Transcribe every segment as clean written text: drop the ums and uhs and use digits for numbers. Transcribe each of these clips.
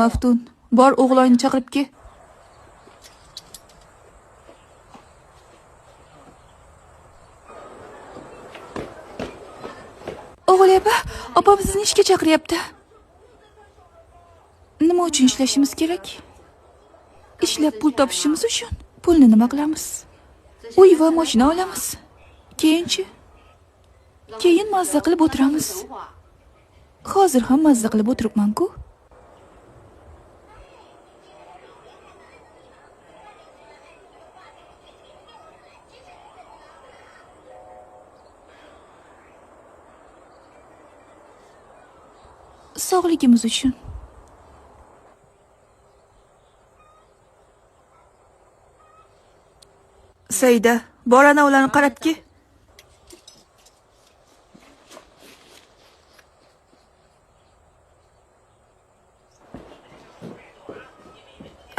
Maftun, bor o'g'lingni chaqirib kel. O'g'il opam sizni ishga chaqiryapti. Nima uchun ishlashimiz kerak? Ishlab pul topishimiz uchun. Pulni nima qilamiz? Uy va mashina olamiz. Keyinchi? Keyin mazza qilib o'tiramiz. Hozir ham mazza qilib o'tiribman-ku. Sog'ligimiz uchun. Saida, bor ana ularni qarab kel.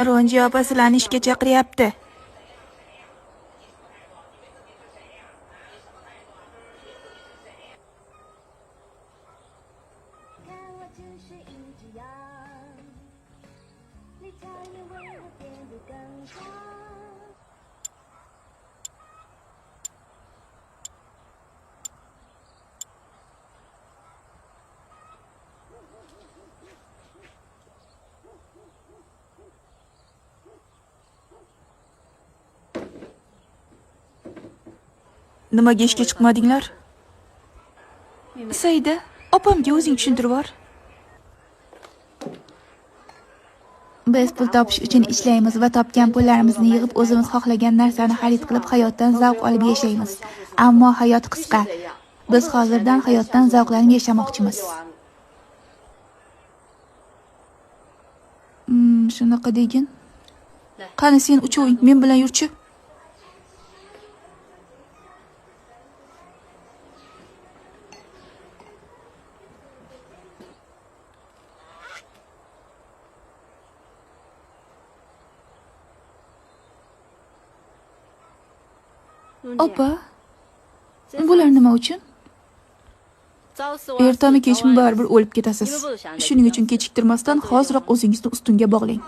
Ronji opa sizlarni ishga chaqiryapti. Nimaga ishga chiqmadinglar? Saida, opamga o'zing tushuntirib bor. Biz pul topish uchun ishlaymiz va topgan pullarimizni yig'ib o'zimiz xohlagan narsani xarid qilib hayotdan zavq olib yashaymiz. Ammo hayot qisqa. Biz hozirdan hayotdan zavqlanib yashamoqchimiz. Shunaqa degin. Qani sen uchoving men bilan yurchi? Opa, bular nima uchun? Ertami kechmi baribir o'lib ketasiz. Shuning uchun kechiktirmasdan hoziroq o'zingizni ustunga bog'lang.